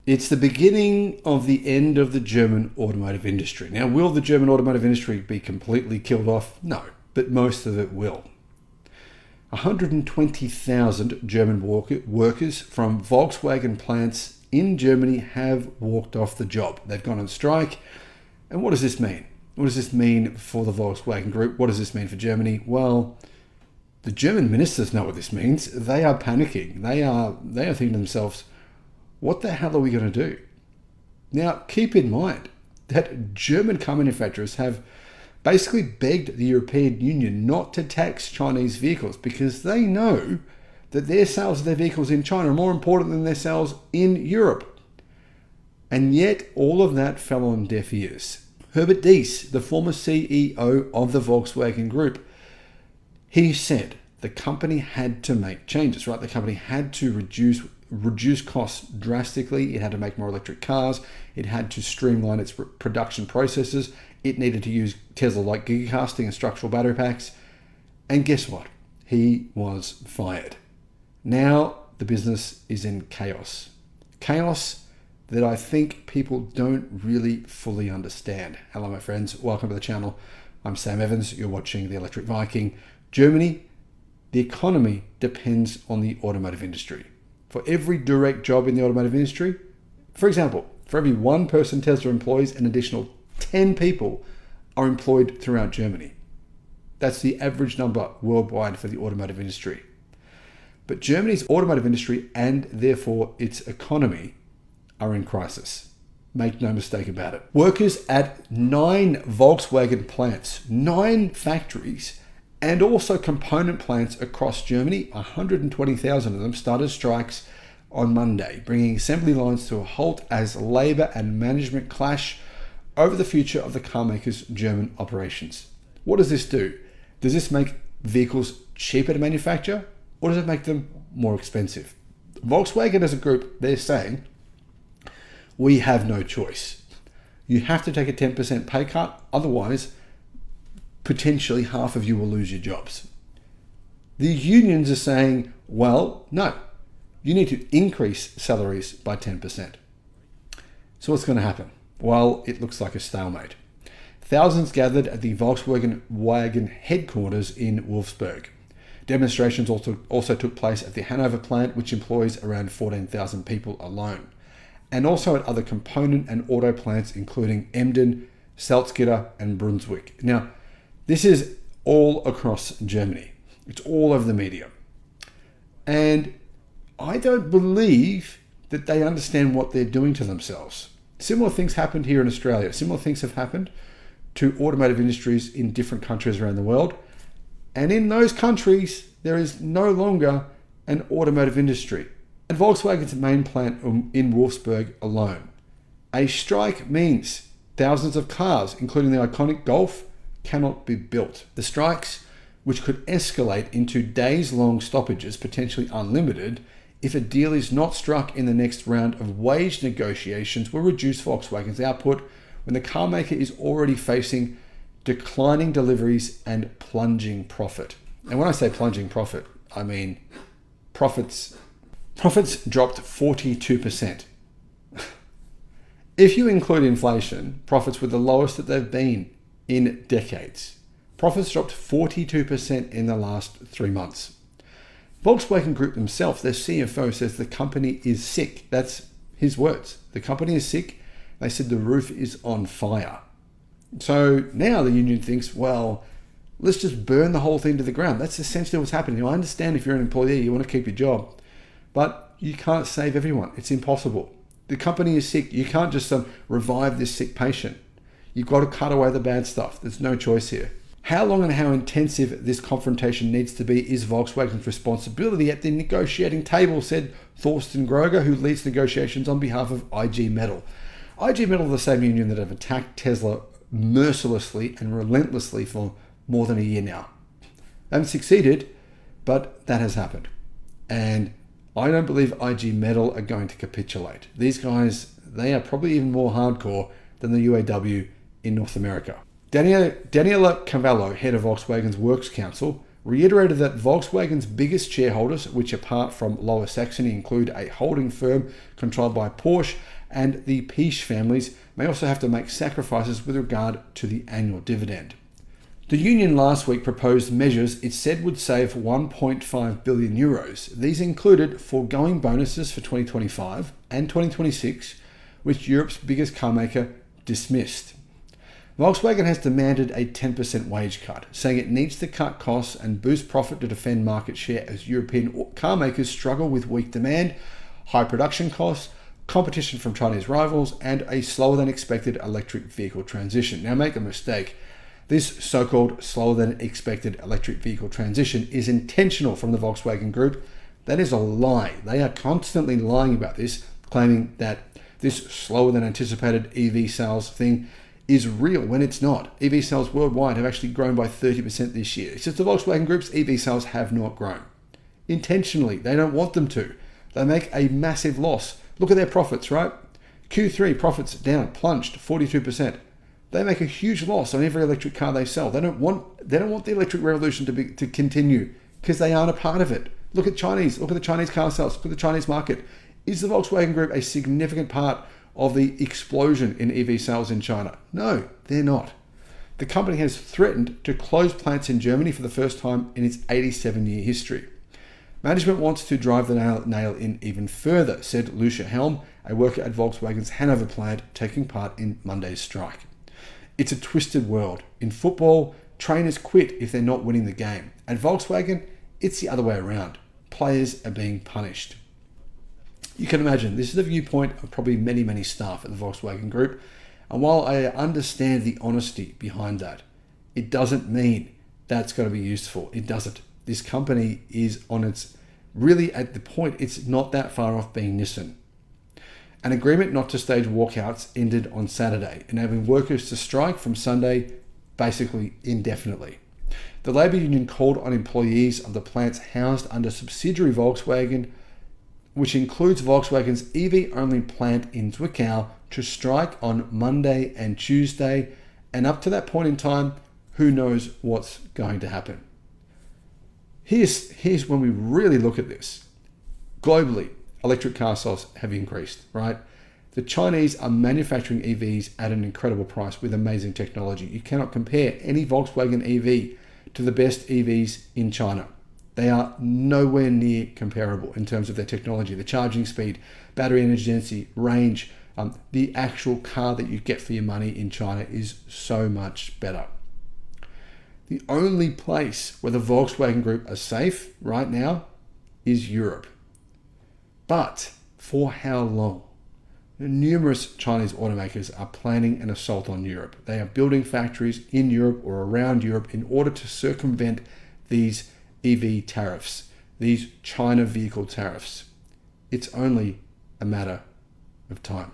It's the beginning of the end of the German automotive industry. Now, will the German automotive industry be completely killed off? No, but most of it will. 120,000 German workers from Volkswagen plants in Germany have walked off the job. They've gone on strike. And what does this mean? What does this mean for the Volkswagen Group? What does this mean for Germany? Well, the German ministers know what this means. They are panicking. They are thinking to themselves, what the hell are we going to do? Now, keep in mind that German car manufacturers have basically begged the European Union not to tax Chinese vehicles because they know that their sales of their vehicles in China are more important than their sales in Europe. And yet all of that fell on deaf ears. Herbert Diess, the former CEO of the Volkswagen Group, he said the company had to make changes, right? The company had to reduce costs drastically. It had to make more electric cars. It had to streamline its production processes. It needed to use Tesla-like gigacasting and structural battery packs. And guess what? He was fired. Now the business is in chaos. Chaos that I think people don't really fully understand. Hello, my friends. Welcome to the channel. I'm Sam Evans. You're watching The Electric Viking. Germany, the economy depends on the automotive industry. For every direct job in the automotive industry, for example, for every one person Tesla employs, an additional 10 people are employed throughout Germany. That's the average number worldwide for the automotive industry. But Germany's automotive industry and therefore its economy are in crisis. Make no mistake about it. Workers at 9 Volkswagen plants, 9 factories, and also component plants across Germany, 120,000 of them started strikes on Monday, bringing assembly lines to a halt as labor and management clash over the future of the carmaker's German operations. What does this do? Does this make vehicles cheaper to manufacture, or does it make them more expensive? Volkswagen as a group, they're saying, we have no choice. You have to take a 10% pay cut, otherwise potentially half of you will lose your jobs. The unions are saying, well, no, you need to increase salaries by 10%. So what's going to happen? Well, it looks like a stalemate. Thousands gathered at the Volkswagen headquarters in Wolfsburg. Demonstrations also took place at the Hanover plant, which employs around 14,000 people alone, and also at other component and auto plants, including Emden, Salzgitter, and Brunswick. Now, this is all across Germany. It's all over the media. And I don't believe that they understand what they're doing to themselves. Similar things happened here in Australia. Similar things have happened to automotive industries in different countries around the world. And in those countries, there is no longer an automotive industry. At Volkswagen's main plant in Wolfsburg alone, a strike means thousands of cars, including the iconic Golf, cannot be built. The strikes, which could escalate into days-long stoppages, potentially unlimited, if a deal is not struck in the next round of wage negotiations, will reduce Volkswagen's output when the car maker is already facing declining deliveries and plunging profit. And when I say plunging profit, I mean profits dropped 42%. If you include inflation, profits were the lowest that they've been in decades. Profits dropped 42% in the last 3 months. Volkswagen Group themselves, their CFO, says the company is sick. That's his words. The company is sick. They said the roof is on fire. So now the union thinks, well, let's just burn the whole thing to the ground. That's essentially what's happening. I understand if you're an employee, you want to keep your job, but you can't save everyone. It's impossible. The company is sick. You can't just revive this sick patient. You've got to cut away the bad stuff. There's no choice here. How long and how intensive this confrontation needs to be is Volkswagen's responsibility at the negotiating table, said Thorsten Groger, who leads negotiations on behalf of IG Metall. IG Metall are the same union that have attacked Tesla mercilessly and relentlessly for more than a year now. They haven't succeeded, but that has happened. And I don't believe IG Metall are going to capitulate. These guys, they are probably even more hardcore than the UAW in North America. Daniela Cavallo, head of Volkswagen's Works Council, reiterated that Volkswagen's biggest shareholders, which apart from Lower Saxony include a holding firm controlled by Porsche and the Piech families, may also have to make sacrifices with regard to the annual dividend. The union last week proposed measures it said would save 1.5 billion euros. These included foregoing bonuses for 2025 and 2026, which Europe's biggest car maker dismissed. Volkswagen has demanded a 10% wage cut, saying it needs to cut costs and boost profit to defend market share as European car makers struggle with weak demand, high production costs, competition from Chinese rivals, and a slower than expected electric vehicle transition. Now, make a mistake. This so-called slower than expected electric vehicle transition is intentional from the Volkswagen Group. That is a lie. They are constantly lying about this, claiming that this slower than anticipated EV sales thing is real when it's not. EV sales worldwide have actually grown by 30% this year. It's just the Volkswagen Group's EV sales have not grown. Intentionally, they don't want them to. They make a massive loss. Look at their profits, right? Q3 profits down, plunged 42%. They make a huge loss on every electric car they sell. They don't want the electric revolution to continue because they aren't a part of it. Look at the Chinese car sales. Look at the Chinese market. Is the Volkswagen Group a significant part of the explosion in EV sales in China? No, they're not. The company has threatened to close plants in Germany for the first time in its 87-year history. Management wants to drive the nail in even further, said Lucia Helm, a worker at Volkswagen's Hanover plant, taking part in Monday's strike. It's a twisted world. In football, trainers quit if they're not winning the game. At Volkswagen, it's the other way around. Players are being punished. You can imagine, this is the viewpoint of probably many, many staff at the Volkswagen Group. And while I understand the honesty behind that, it doesn't mean that's going to be useful. It doesn't. This company is really at the point, it's not that far off being Nissan. An agreement not to stage walkouts ended on Saturday, enabling workers to strike from Sunday, basically indefinitely. The labour union called on employees of the plants housed under subsidiary Volkswagen, which includes Volkswagen's EV-only plant in Zwickau, to strike on Monday and Tuesday, and up to that point in time, who knows what's going to happen. Here's when we really look at this. Globally, electric car sales have increased, right? The Chinese are manufacturing EVs at an incredible price with amazing technology. You cannot compare any Volkswagen EV to the best EVs in China. They are nowhere near comparable in terms of their technology, the charging speed, battery energy density, range. The actual car that you get for your money in China is so much better. The only place where the Volkswagen Group are safe right now is Europe. But for how long? Numerous Chinese automakers are planning an assault on Europe. They are building factories in Europe or around Europe in order to circumvent these EV tariffs, these China vehicle tariffs. It's only a matter of time.